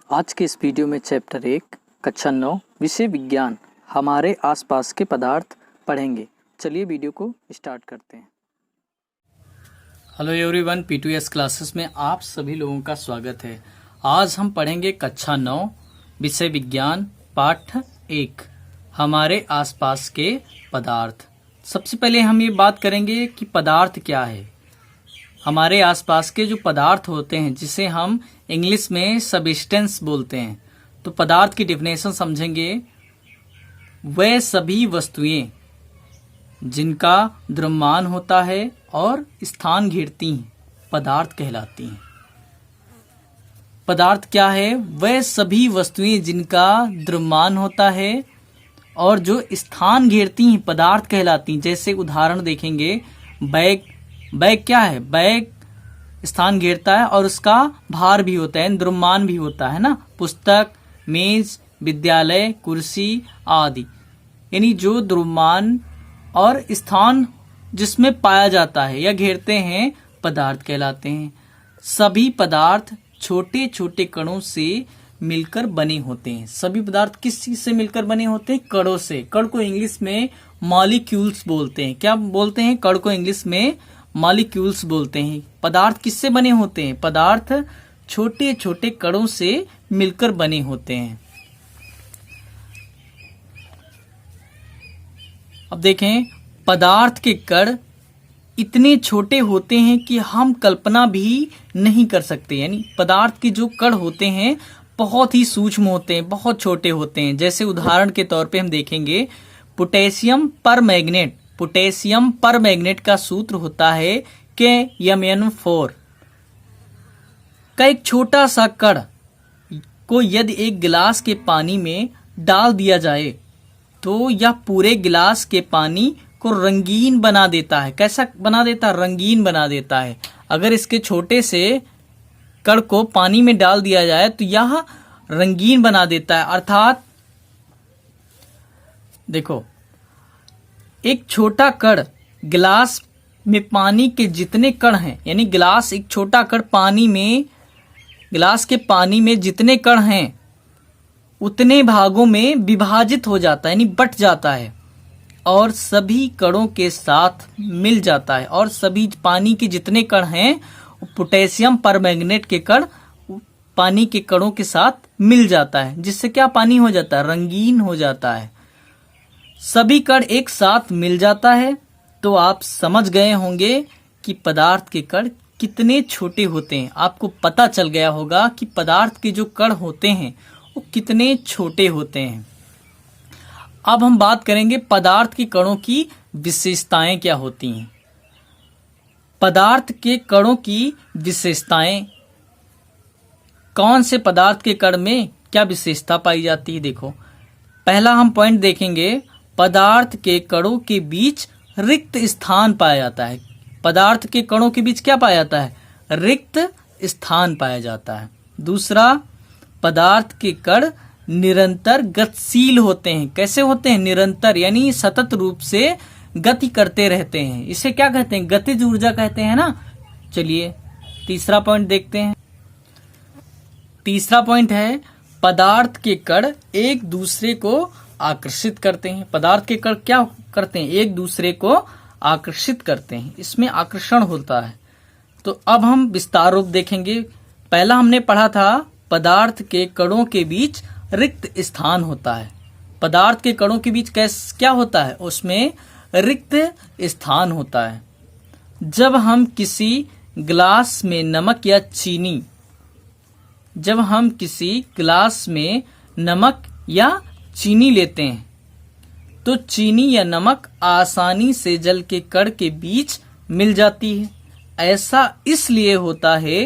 आज के इस वीडियो में चैप्टर 1 कक्षा 9 विषय विज्ञान हमारे आसपास के पदार्थ पढ़ेंगे। चलिए वीडियो को स्टार्ट करते हैं। हेलो एवरीवन, P2S क्लासेस में आप सभी लोगों का स्वागत है। आज हम पढ़ेंगे कक्षा 9 विषय विज्ञान पाठ 1 हमारे आसपास के पदार्थ। सबसे पहले हम ये बात करेंगे कि पदार्थ क्या है। हमारे आसपास के जो पदार्थ होते हैं जिसे हम इंग्लिश में सबस्टेंस बोलते हैं, तो पदार्थ की डेफिनेशन समझेंगे। वह सभी वस्तुएं जिनका द्रव्यमान होता है और स्थान घेरती हैं पदार्थ कहलाती हैं। पदार्थ क्या है? वह सभी वस्तुएं जिनका द्रव्यमान होता है और जो स्थान घेरती हैं पदार्थ कहलाती हैं। जैसे उदाहरण देखेंगे, बैग क्या है? बैग स्थान घेरता है और उसका भार भी होता है, द्रव्यमान भी होता है ना। पुस्तक, मेज, विद्यालय, कुर्सी आदि, यानी जो द्रव्यमान और स्थान जिसमें पाया जाता है या घेरते हैं पदार्थ कहलाते हैं। सभी पदार्थ छोटे छोटे कणों से मिलकर बने होते हैं। सभी पदार्थ किस चीज से मिलकर बने होते हैं? कणों से। कण को इंग्लिश में मॉलिक्यूल्स बोलते हैं। क्या बोलते हैं? कण को इंग्लिश में मॉलिक्यूल्स बोलते हैं। पदार्थ किससे बने होते हैं? पदार्थ छोटे छोटे कणों से मिलकर बने होते हैं। अब देखें, पदार्थ के कण इतने छोटे होते हैं कि हम कल्पना भी नहीं कर सकते। यानी पदार्थ के जो कण होते हैं बहुत ही सूक्ष्म होते हैं, बहुत छोटे होते हैं। जैसे उदाहरण के तौर पे हम देखेंगे, पोटेशियम परमैंगनेट। पोटेशियम परमैंगनेट का सूत्र होता है KMnO4 का एक छोटा सा कण को यदि एक गिलास के पानी में डाल दिया जाए तो यह पूरे गिलास के पानी को रंगीन बना देता है। कैसा बना देता है? रंगीन बना देता है। अगर इसके छोटे से कण को पानी में डाल दिया जाए तो यह रंगीन बना देता है। अर्थात देखो, एक छोटा कण गिलास में पानी के जितने कण हैं, यानी गिलास एक छोटा कण पानी में, गिलास के पानी में जितने कण हैं उतने भागों में विभाजित हो जाता है, यानी बट जाता है और सभी कणों के साथ मिल जाता है। और सभी पानी के जितने कण हैं, पोटेशियम परमैंगनेट के कण पानी के कणों के साथ मिल जाता है, जिससे क्या पानी हो जाता है? रंगीन हो जाता है। सभी कण एक साथ मिल जाता है तो आप समझ गए होंगे कि पदार्थ के कण कितने छोटे होते हैं। आपको पता चल गया होगा कि पदार्थ के जो कण होते हैं वो कितने छोटे होते हैं। अब हम बात करेंगे पदार्थ के कणों की विशेषताएं क्या होती हैं। पदार्थ के कणों की विशेषताएं, कौन से पदार्थ के कण में क्या विशेषता पाई जाती है? देखो, पहला हम पॉइंट देखेंगे, पदार्थ के कणों के बीच रिक्त स्थान पाया जाता है। पदार्थ के कणों के बीच क्या पाया जाता है? रिक्त स्थान पाया जाता है। दूसरा, पदार्थ के कण निरंतर गतिशील होते हैं। कैसे होते हैं? निरंतर, यानी सतत रूप से गति करते रहते हैं। इसे क्या कहते हैं? गतिज ऊर्जा कहते हैं ना। चलिए तीसरा पॉइंट देखते हैं। तीसरा पॉइंट है, पदार्थ के कण एक दूसरे को आकर्षित करते हैं। पदार्थ के कण क्या करते हैं? एक दूसरे को आकर्षित करते हैं, इसमें आकर्षण होता है। तो अब हम विस्तार रूप देखेंगे। पहला हमने पढ़ा था पदार्थ के कणों के बीच रिक्त स्थान होता है। पदार्थ के कणों के बीच क्या होता है? उसमें रिक्त स्थान होता है। जब हम किसी गिलास में नमक या चीनी, जब हम किसी गिलास में नमक या चीनी लेते हैं तो चीनी या नमक आसानी से जल के कण के बीच मिल जाती है। ऐसा इसलिए होता है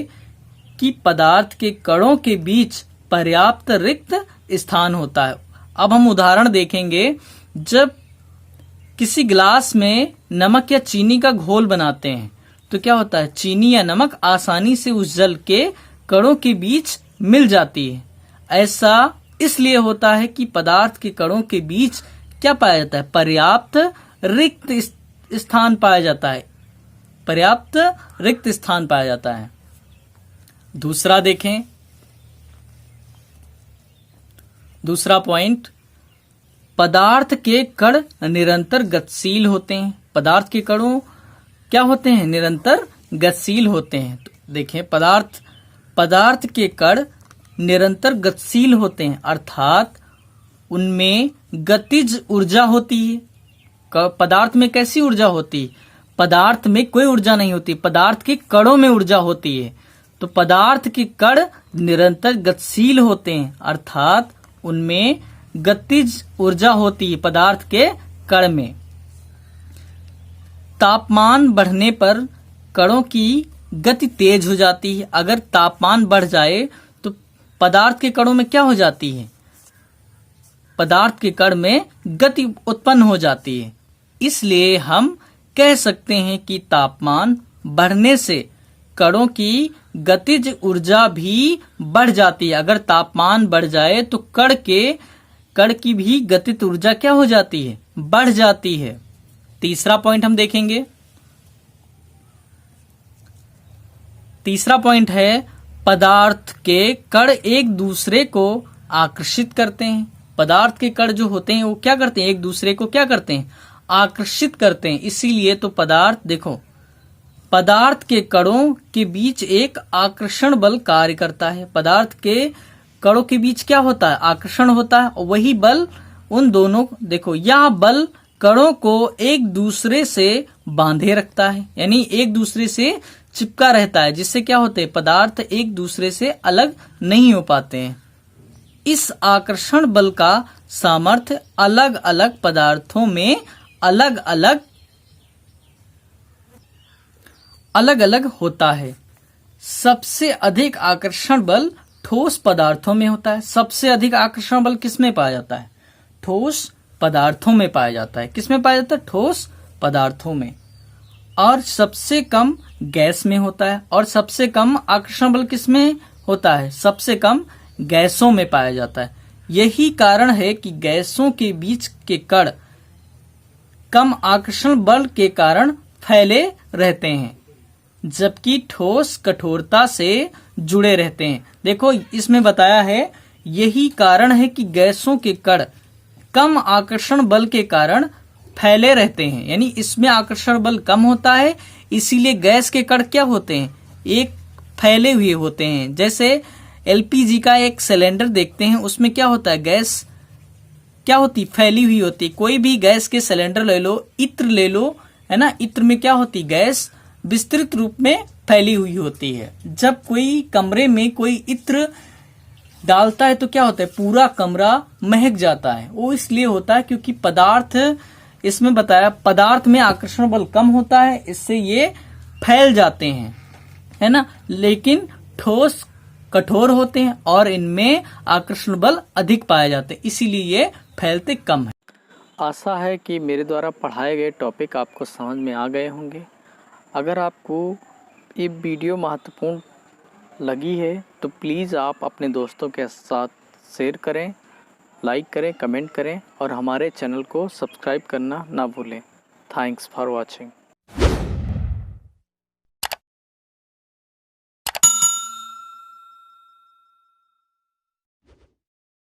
कि पदार्थ के कणों के बीच पर्याप्त रिक्त स्थान होता है। अब हम उदाहरण देखेंगे, जब किसी गिलास में नमक या चीनी का घोल बनाते हैं तो क्या होता है? चीनी या नमक आसानी से उस जल के कणों के बीच मिल जाती है। ऐसा इसलिए होता है कि पदार्थ के कणों के बीच क्या पाया जाता है? पर्याप्त रिक्त स्थान पाया जाता है। पर्याप्त रिक्त स्थान पाया जाता है। दूसरा देखें, दूसरा पॉइंट, पदार्थ के कण निरंतर गतिशील होते हैं। पदार्थ के कणों क्या होते हैं? निरंतर गतिशील होते हैं। तो देखें, पदार्थ के कण निरंतर गतिशील होते हैं, अर्थात उनमें गतिज ऊर्जा होती है। पदार्थ में कैसी ऊर्जा होती है? पदार्थ में कोई ऊर्जा नहीं होती, पदार्थ के कणों में ऊर्जा होती है। तो पदार्थ के कण निरंतर गतिशील होते हैं, अर्थात उनमें गतिज ऊर्जा होती है पदार्थ के कण में। तापमान बढ़ने पर कणों की गति तेज हो जाती है। अगर तापमान बढ़ जाए तो पदार्थ के कणों में क्या हो जाती है? पदार्थ के कण में गति उत्पन्न हो जाती है। इसलिए हम कह सकते हैं कि तापमान बढ़ने से कणों की गतिज ऊर्जा भी बढ़ जाती है। अगर तापमान बढ़ जाए तो कण की भी गतिज ऊर्जा क्या हो जाती है? बढ़ जाती है। तीसरा पॉइंट हम देखेंगे। तीसरा पॉइंट है, पदार्थ के कण एक दूसरे को आकर्षित करते हैं। पदार्थ के कण जो होते हैं वो क्या करते हैं? एक दूसरे को क्या करते हैं? आकर्षित करते हैं। इसीलिए तो पदार्थ के कणों के बीच एक आकर्षण बल कार्य करता है। पदार्थ के कणों के बीच क्या होता है? आकर्षण होता है, और वही बल उन दोनों, देखो यह बल कणों को एक दूसरे से बांधे रखता है, यानी एक दूसरे से चिपका रहता है, जिससे क्या होते हैं? पदार्थ एक दूसरे से अलग नहीं हो पाते हैं। इस आकर्षण बल का सामर्थ्य अलग अलग पदार्थों में अलग अलग होता है। सबसे अधिक आकर्षण बल ठोस पदार्थों में होता है। सबसे अधिक आकर्षण बल किस में पाया जाता है? ठोस पदार्थों में पाया जाता है। किस में पाया जाता है? ठोस पदार्थों में। और सबसे कम गैस में होता है। और सबसे कम आकर्षण बल किस में होता है? सबसे कम गैसों में पाया जाता है। यही कारण है कि गैसों के बीच के कण कम आकर्षण बल के कारण फैले रहते हैं, जबकि ठोस कठोरता से जुड़े रहते हैं। देखो इसमें बताया है, यही कारण है कि गैसों के कण कम आकर्षण बल के कारण फैले रहते हैं, यानी इसमें आकर्षण बल कम होता है, इसीलिए गैस के कण क्या होते हैं? एक फैले हुए होते हैं। जैसे एलपीजी का एक सिलेंडर देखते हैं, उसमें क्या होता है? गैस क्या होती? फैली हुई होती। कोई भी गैस के सिलेंडर ले लो, इत्र ले लो, है ना, इत्र में क्या होती? गैस विस्तृत रूप में फैली हुई होती है। जब कोई कमरे में कोई इत्र डालता है तो क्या होता है? पूरा कमरा महक जाता है। वो इसलिए होता है क्योंकि इसमें बताया पदार्थ में आकर्षण बल कम होता है, इससे ये फैल जाते हैं, है ना। लेकिन ठोस कठोर होते हैं और इनमें आकर्षण बल अधिक पाए जाते हैं, इसीलिए ये फैलते कम है। आशा है कि मेरे द्वारा पढ़ाए गए टॉपिक आपको समझ में आ गए होंगे। अगर आपको ये वीडियो महत्वपूर्ण लगी है तो प्लीज़ आप अपने दोस्तों के साथ शेयर करें, लाइक करें, कमेंट करें और हमारे चैनल को सब्सक्राइब करना ना भूलें। Thanks for watching.